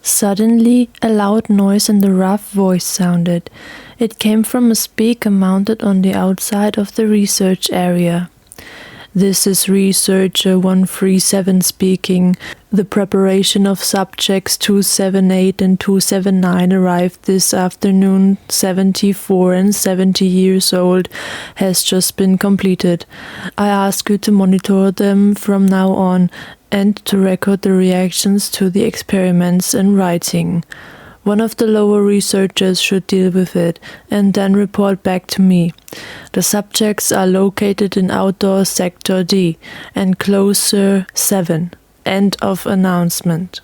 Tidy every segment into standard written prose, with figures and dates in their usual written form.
Suddenly, a loud noise and a rough voice sounded. It came from a speaker mounted on the outside of the research area. "This is Researcher 137 speaking. The preparation of subjects 278 and 279 arrived this afternoon. 74 and 70 years old has just been completed. I ask you to monitor them from now on and to record the reactions to the experiments in writing. One of the lower researchers should deal with it and then report back to me. The subjects are located in outdoor sector D, enclosure 7. End of announcement."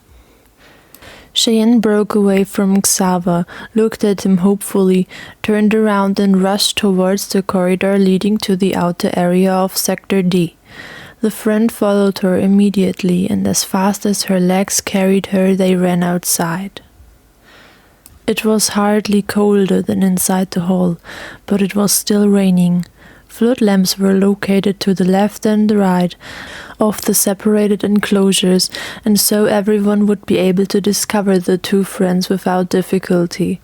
Cheyenne broke away from Xaver, looked at him hopefully, turned around and rushed towards the corridor leading to the outer area of sector D. The friend followed her immediately, and as fast as her legs carried her, they ran outside. It was hardly colder than inside the hall, but it was still raining. Flood lamps were located to the left and the right of the separated enclosures, and so everyone would be able to discover the two friends without difficulty.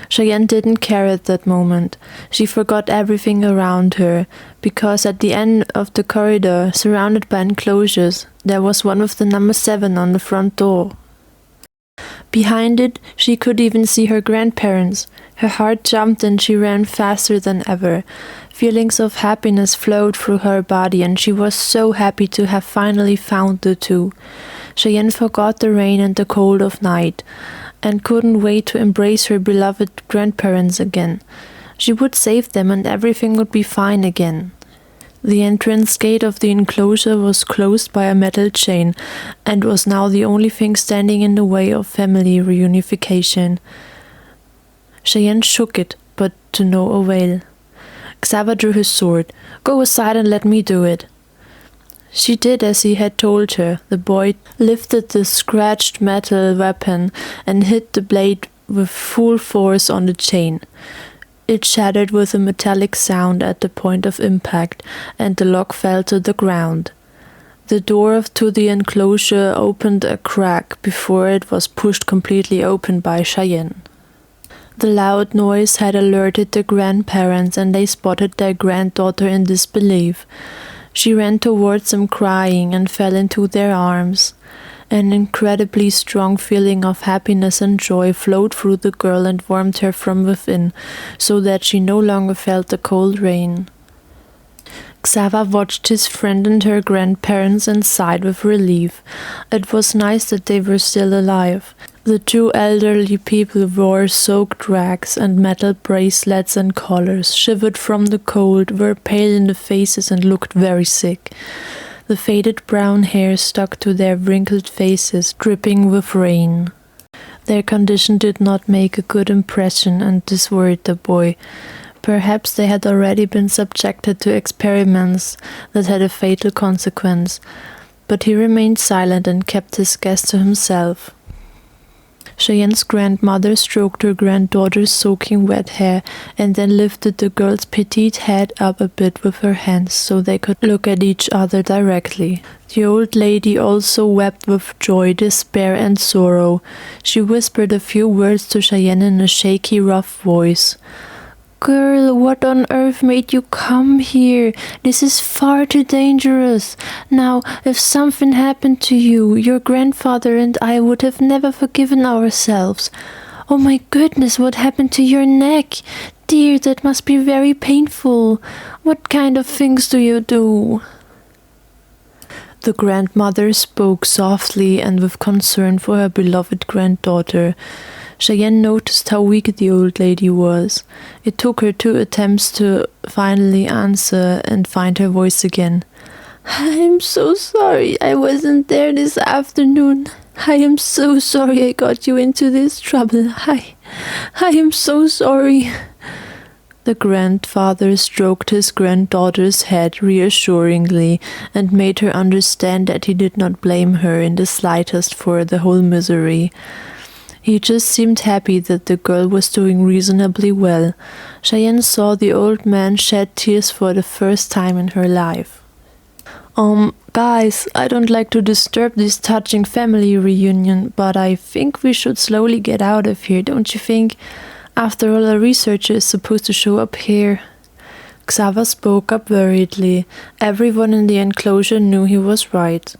Cheyenne didn't care at that moment. She forgot everything around her, because at the end of the corridor, surrounded by enclosures, there was one with the number 7 on the front door. Behind it, she could even see her grandparents. Her heart jumped and she ran faster than ever. Feelings of happiness flowed through her body, and she was so happy to have finally found the two. Cheyenne forgot the rain and the cold of night, and couldn't wait to embrace her beloved grandparents again. She would save them and everything would be fine again. The entrance gate of the enclosure was closed by a metal chain, and was now the only thing standing in the way of family reunification. Cheyenne shook it, but to no avail. Xaver drew his sword. "Go aside and let me do it." She did as he had told her. The boy lifted the scratched metal weapon and hit the blade with full force on the chain. It shattered with a metallic sound at the point of impact, and the lock fell to the ground. The door to the enclosure opened a crack before it was pushed completely open by Cheyenne. The loud noise had alerted the grandparents, and they spotted their granddaughter in disbelief. She ran towards them crying and fell into their arms. An incredibly strong feeling of happiness and joy flowed through the girl and warmed her from within, so that she no longer felt the cold rain. Xaver watched his friend and her grandparents and sighed with relief. It was nice that they were still alive. The two elderly people wore soaked rags and metal bracelets and collars, shivered from the cold, were pale in the faces and looked very sick. The faded brown hair stuck to their wrinkled faces, dripping with rain. Their condition did not make a good impression, and this worried the boy. Perhaps they had already been subjected to experiments that had a fatal consequence, but he remained silent and kept his guess to himself. Cheyenne's grandmother stroked her granddaughter's soaking wet hair and then lifted the girl's petite head up a bit with her hands so they could look at each other directly. The old lady also wept with joy, despair, and sorrow. She whispered a few words to Cheyenne in a shaky, rough voice. "Girl, what on earth made you come here? This is far too dangerous. Now, if something happened to you, your grandfather and I would have never forgiven ourselves. Oh my goodness, what happened to your neck? Dear, that must be very painful. What kind of things do you do?" The grandmother spoke softly and with concern for her beloved granddaughter. Cheyenne noticed how weak the old lady was. It took her 2 attempts to finally answer and find her voice again. "I'm so sorry I wasn't there this afternoon. I am so sorry I got you into this trouble. I am so sorry." The grandfather stroked his granddaughter's head reassuringly and made her understand that he did not blame her in the slightest for the whole misery. He just seemed happy that the girl was doing reasonably well. Cheyenne saw the old man shed tears for the first time in her life. Guys, I don't like to disturb this touching family reunion, but I think we should slowly get out of here, don't you think? After all, a researcher is supposed to show up here. Xaver spoke up worriedly. Everyone in the enclosure knew he was right.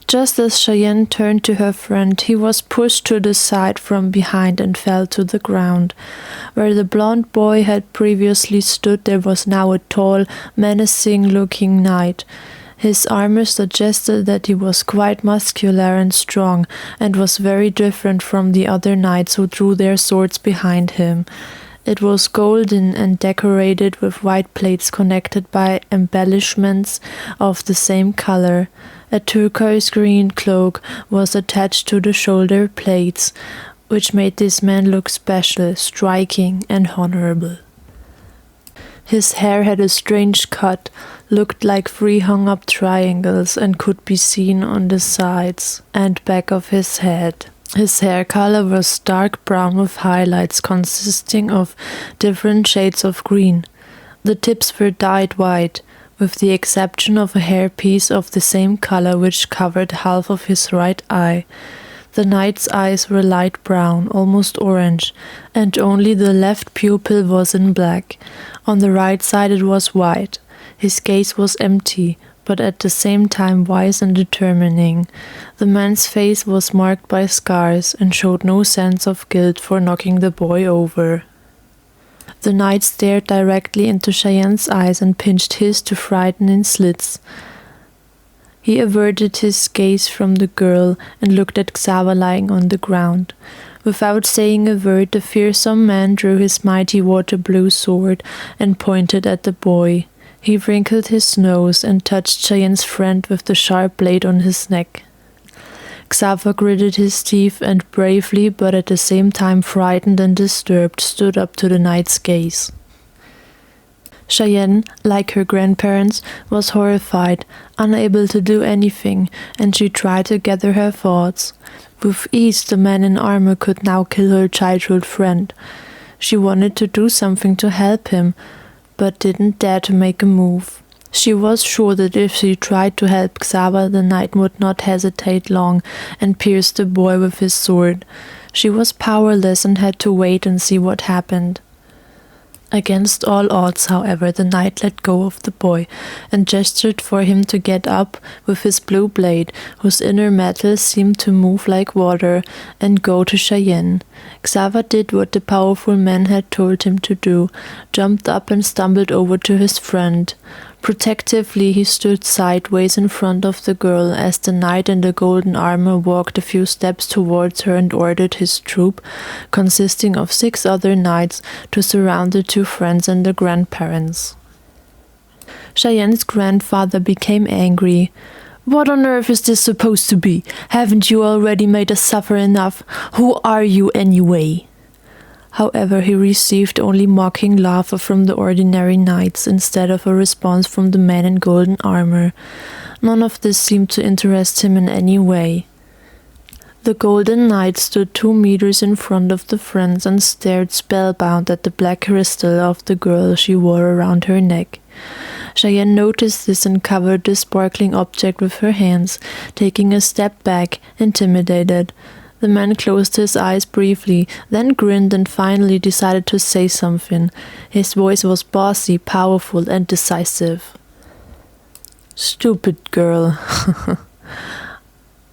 Just as Cheyenne turned to her friend, he was pushed to the side from behind and fell to the ground. Where the blond boy had previously stood, there was now a tall, menacing-looking knight. His armor suggested that he was quite muscular and strong, and was very different from the other knights who drew their swords behind him. It was golden and decorated with white plates connected by embellishments of the same color. A turquoise green cloak was attached to the shoulder plates, which made this man look special, striking, and honorable. His hair had a strange cut, looked like three hung-up triangles, and could be seen on the sides and back of his head. His hair color was dark brown with highlights consisting of different shades of green. The tips were dyed white, with the exception of a hairpiece of the same color which covered half of his right eye. The knight's eyes were light brown, almost orange, and only the left pupil was in black. On the right side it was white. His gaze was empty, but at the same time wise and determining. The man's face was marked by scars and showed no sense of guilt for knocking the boy over. The knight stared directly into Cheyenne's eyes and pinched his to frighten in slits. He averted his gaze from the girl and looked at Xaver lying on the ground. Without saying a word, the fearsome man drew his mighty water-blue sword and pointed at the boy. He wrinkled his nose and touched Cheyenne's friend with the sharp blade on his neck. Xaver gritted his teeth and bravely, but at the same time frightened and disturbed, stood up to the knight's gaze. Cheyenne, like her grandparents, was horrified, unable to do anything, and she tried to gather her thoughts. With ease, the man in armor could now kill her childhood friend. She wanted to do something to help him, but didn't dare to make a move. She was sure that if she tried to help Xaver, the knight would not hesitate long and pierce the boy with his sword. She was powerless and had to wait and see what happened. Against all odds, however, the knight let go of the boy and gestured for him to get up with his blue blade, whose inner metal seemed to move like water, and go to Cheyenne. Xaver did what the powerful man had told him to do, jumped up and stumbled over to his friend. Protectively, he stood sideways in front of the girl as the knight in the golden armor walked a few steps towards her and ordered his troop, consisting of 6 other knights, to surround the 2 friends and the grandparents. Cheyenne's grandfather became angry. "What on earth is this supposed to be? Haven't you already made us suffer enough? Who are you anyway?" However, he received only mocking laughter from the ordinary knights instead of a response from the man in golden armor. None of this seemed to interest him in any way. The golden knight stood 2 meters in front of the friends and stared spellbound at the black crystal of the girl she wore around her neck. Cheyenne noticed this and covered the sparkling object with her hands, taking a step back, intimidated. The man closed his eyes briefly, then grinned and finally decided to say something. His voice was bossy, powerful, and decisive. "Stupid girl.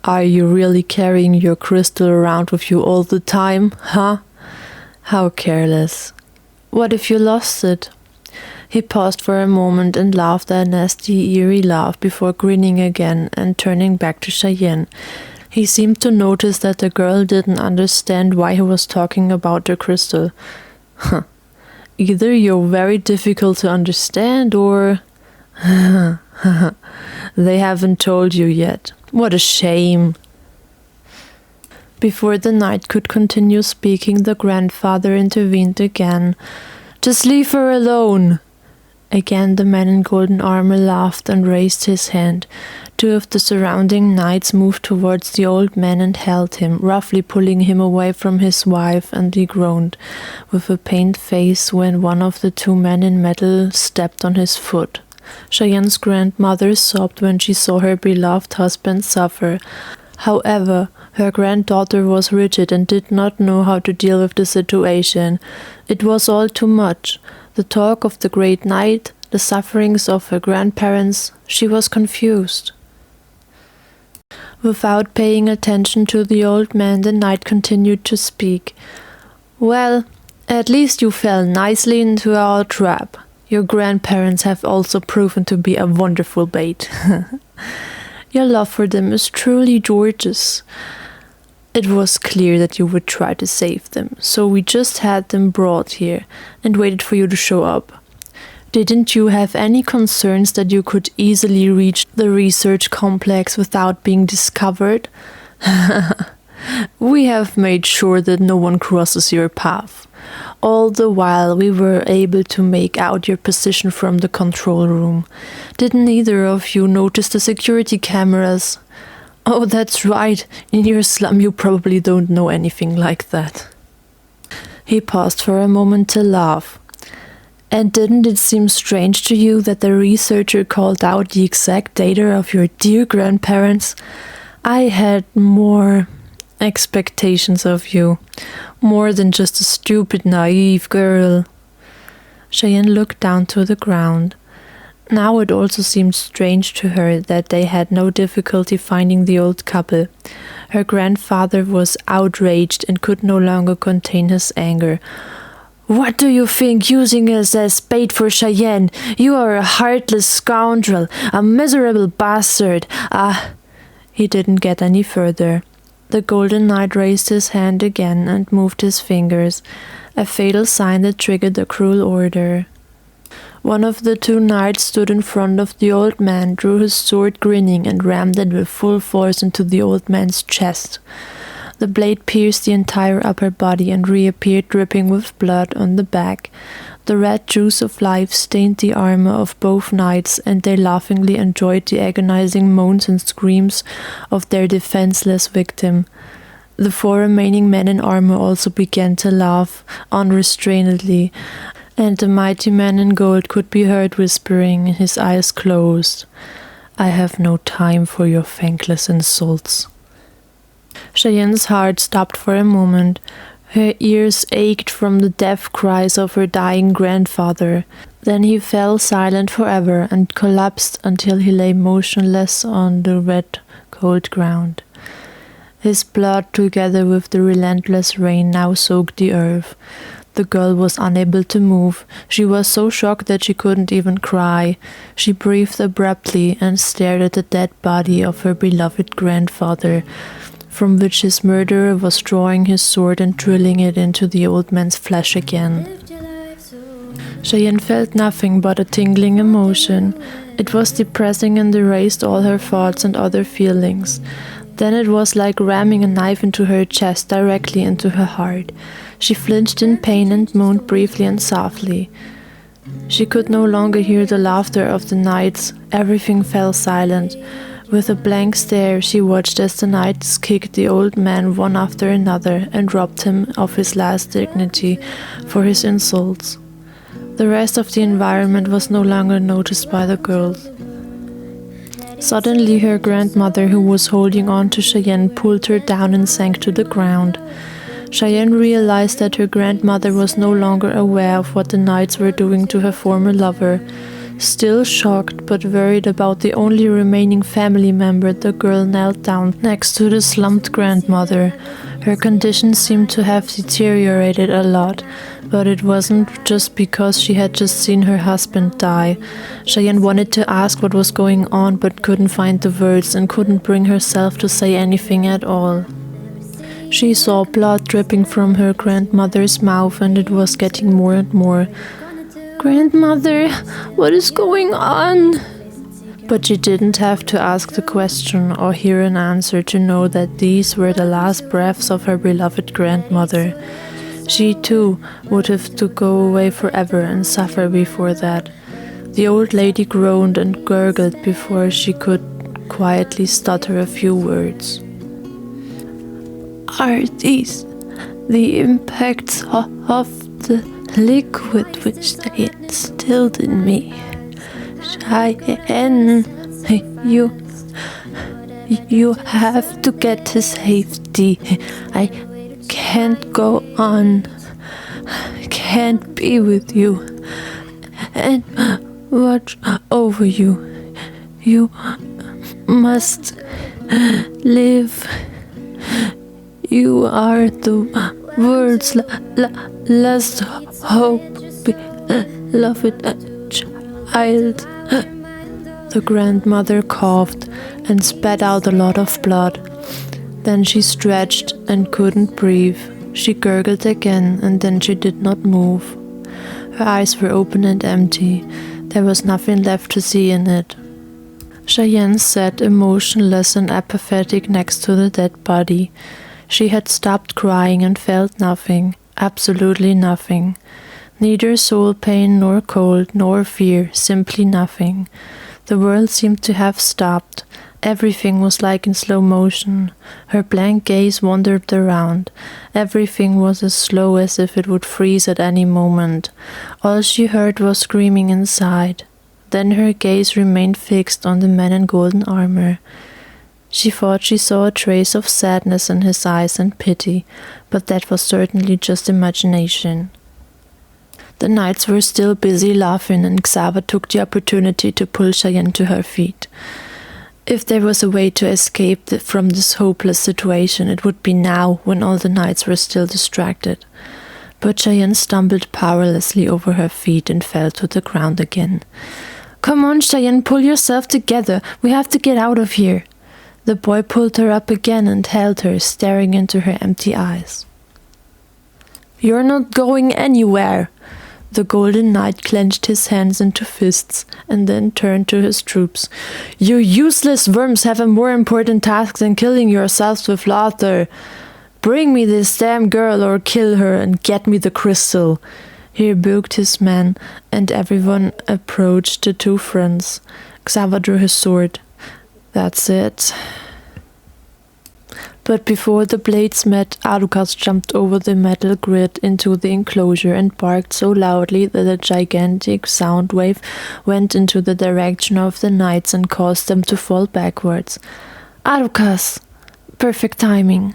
Are you really carrying your crystal around with you all the time, huh? How careless. What if you lost it?" He paused for a moment and laughed a nasty, eerie laugh before grinning again and turning back to Cheyenne. He seemed to notice that the girl didn't understand why he was talking about the crystal. Either you're very difficult to understand or... They haven't told you yet. What a shame. Before the knight could continue speaking, the grandfather intervened again. "Just leave her alone." Again the man in golden armor laughed and raised his hand. 2 of the surrounding knights moved towards the old man and held him, roughly pulling him away from his wife, and he groaned, with a pained face, when one of the 2 men in metal stepped on his foot. Cheyenne's grandmother sobbed when she saw her beloved husband suffer. However, her granddaughter was rigid and did not know how to deal with the situation. It was all too much. The talk of the great night, the sufferings of her grandparents, she was confused. Without paying attention to the old man, the knight continued to speak. "Well, at least you fell nicely into our trap. Your grandparents have also proven to be a wonderful bait. Your love for them is truly gorgeous. It was clear that you would try to save them, so we just had them brought here and waited for you to show up. Didn't you have any concerns that you could easily reach the research complex without being discovered? We have made sure that no one crosses your path. All the while we were able to make out your position from the control room. Didn't either of you notice the security cameras? Oh, that's right. In your slum you probably don't know anything like that." He paused for a moment to laugh. "And didn't it seem strange to you that the researcher called out the exact data of your dear grandparents? I had more expectations of you, more than just a stupid, naive girl." Cheyenne looked down to the ground. Now it also seemed strange to her that they had no difficulty finding the old couple. Her grandfather was outraged and could no longer contain his anger. "What do you think, using us as bait for Cheyenne? You are a heartless scoundrel, a miserable bastard, He didn't get any further. The Golden Knight raised his hand again and moved his fingers, a fatal sign that triggered a cruel order. One of the two knights stood in front of the old man, drew his sword grinning, and rammed it with full force into the old man's chest. The blade pierced the entire upper body and reappeared dripping with blood on the back. The red juice of life stained the armor of both knights, and they laughingly enjoyed the agonizing moans and screams of their defenseless victim. The four remaining men in armor also began to laugh unrestrainedly, and the mighty man in gold could be heard whispering, his eyes closed, "I have no time for your thankless insults." Cheyenne's heart stopped for a moment. Her ears ached from the death cries of her dying grandfather. Then he fell silent forever and collapsed until he lay motionless on the red, cold ground. His blood, together with the relentless rain, now soaked the earth. The girl was unable to move. She was so shocked that she couldn't even cry. She breathed abruptly and stared at the dead body of her beloved grandfather, from which his murderer was drawing his sword and drilling it into the old man's flesh again. Cheyenne felt nothing but a tingling emotion. It was depressing and erased all her thoughts and other feelings. Then it was like ramming a knife into her chest, directly into her heart. She flinched in pain and moaned briefly and softly. She could no longer hear the laughter of the knights. Everything fell silent. With a blank stare, she watched as the knights kicked the old man one after another and robbed him of his last dignity for his insults. The rest of the environment was no longer noticed by the girls. Suddenly her grandmother, who was holding on to Cheyenne, pulled her down and sank to the ground. Cheyenne realized that her grandmother was no longer aware of what the knights were doing to her former lover. Still shocked but worried about the only remaining family member, the girl knelt down next to the slumped grandmother. Her condition seemed to have deteriorated a lot, but it wasn't just because she had just seen her husband die. Cheyenne wanted to ask what was going on but couldn't find the words and couldn't bring herself to say anything at all. She saw blood dripping from her grandmother's mouth, and it was getting more and more. "Grandmother, what is going on?" But she didn't have to ask the question or hear an answer to know that these were the last breaths of her beloved grandmother. She too would have to go away forever and suffer before that. The old lady groaned and gurgled before she could quietly stutter a few words. "Are these the impacts of the liquid which they instilled in me?" Cheyenne, you have to get to safety. I can't go on. I can't be with you and watch over you. You must live. You are the world's last hope, beloved child. The grandmother coughed and spat out a lot of blood. Then she stretched and couldn't breathe. She gurgled again, and then she did not move. Her eyes were open and empty. There was nothing left to see in it. Cheyenne sat emotionless and apathetic next to the dead body. She had stopped crying and felt nothing, absolutely nothing. Neither soul pain nor cold nor fear, simply nothing. The world seemed to have stopped. Everything was like in slow motion. Her blank gaze wandered around. Everything was as slow as if it would freeze at any moment. All she heard was screaming inside. Then her gaze remained fixed on the man in golden armor. She thought she saw a trace of sadness in his eyes and pity, but that was certainly just imagination. The knights were still busy laughing, and Xaver took the opportunity to pull Cheyenne to her feet. If there was a way to escape from this hopeless situation, it would be now, when all the knights were still distracted. But Cheyenne stumbled powerlessly over her feet and fell to the ground again. "Come on, Cheyenne, pull yourself together. We have to get out of here." The boy pulled her up again and held her, staring into her empty eyes. "You're not going anywhere." The golden knight clenched his hands into fists and then turned to his troops. "You useless worms have a more important task than killing yourselves with laughter. Bring me this damn girl or kill her and get me the crystal." He rebuked his men, and everyone approached the two friends. Xaver drew his sword. "That's it." But before the blades met, Arukas jumped over the metal grid into the enclosure and barked so loudly that a gigantic sound wave went into the direction of the knights and caused them to fall backwards. "Arukas!" Perfect timing.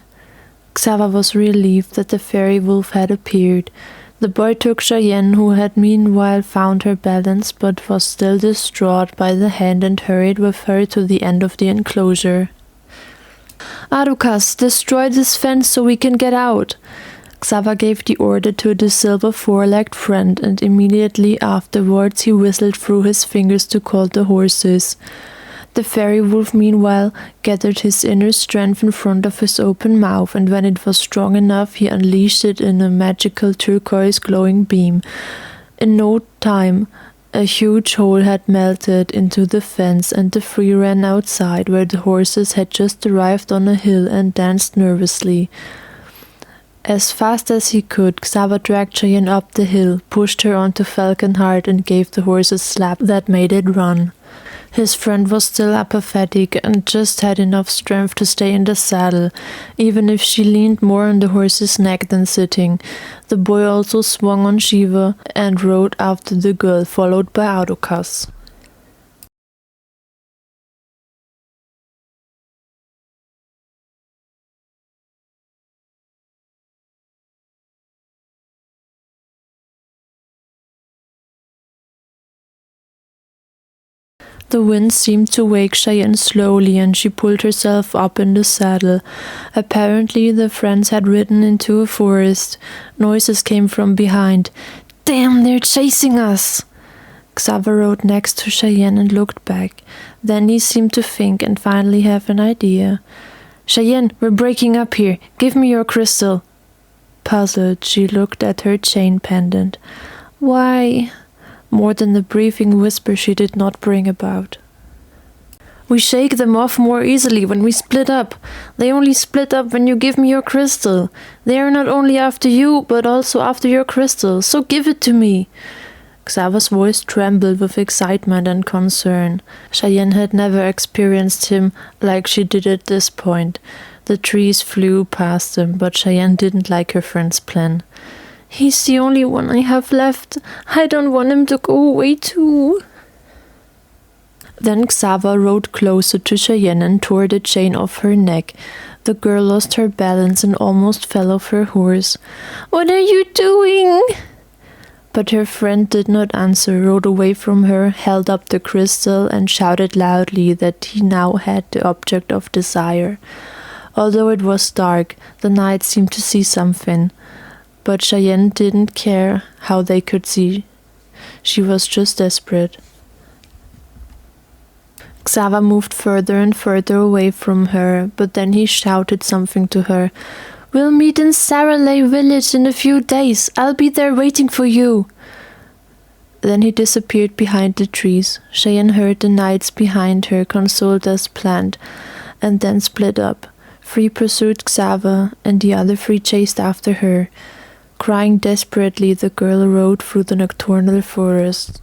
Xaver was relieved that the fairy wolf had appeared. The boy took Cheyenne, who had meanwhile found her balance but was still distraught, by the hand and hurried with her to the end of the enclosure. "Arukas, destroy this fence so we can get out." Xaver gave the order to the silver four-legged friend, and immediately afterwards he whistled through his fingers to call the horses. The fairy wolf meanwhile gathered his inner strength in front of his open mouth, and when it was strong enough he unleashed it in a magical turquoise glowing beam. In no time a huge hole had melted into the fence, and the three ran outside, where the horses had just arrived on a hill and danced nervously. As fast as he could, Xaver dragged Cheyenne up the hill, pushed her onto Falconheart, and gave the horse a slap that made it run. His friend was still apathetic and just had enough strength to stay in the saddle, even if she leaned more on the horse's neck than sitting. The boy also swung on Shiva and rode after the girl, followed by Arukas. The wind seemed to wake Cheyenne slowly, and she pulled herself up in the saddle. Apparently the friends had ridden into a forest. Noises came from behind. "Damn, they're chasing us!" Xaver rode next to Cheyenne and looked back. Then he seemed to think and finally have an idea. "Cheyenne, we're breaking up here. Give me your crystal." Puzzled, she looked at her chain pendant. "Why?" More than the breathing whisper she did not bring about. "We shake them off more easily when we split up. They only split up when you give me your crystal. They are not only after you, but also after your crystal, so give it to me." Xaver's voice trembled with excitement and concern. Cheyenne had never experienced him like she did at this point. The trees flew past them, but Cheyenne didn't like her friend's plan. "He's the only one I have left. I don't want him to go away too." Then Xava rode closer to Cheyenne and tore the chain off her neck. The girl lost her balance and almost fell off her horse. "What are you doing?" But her friend did not answer, rode away from her, held up the crystal, and shouted loudly that he now had the object of desire. Although it was dark, the knight seemed to see something. But Cheyenne didn't care how they could see. She was just desperate. Xava moved further and further away from her, but then he shouted something to her. "We'll meet in Saralay village in a few days. I'll be there waiting for you." Then he disappeared behind the trees. Cheyenne heard the knights behind her consult as planned, and then split up. 3 pursued Xava, and the other 3 chased after her. Crying desperately, the girl rode through the nocturnal forest.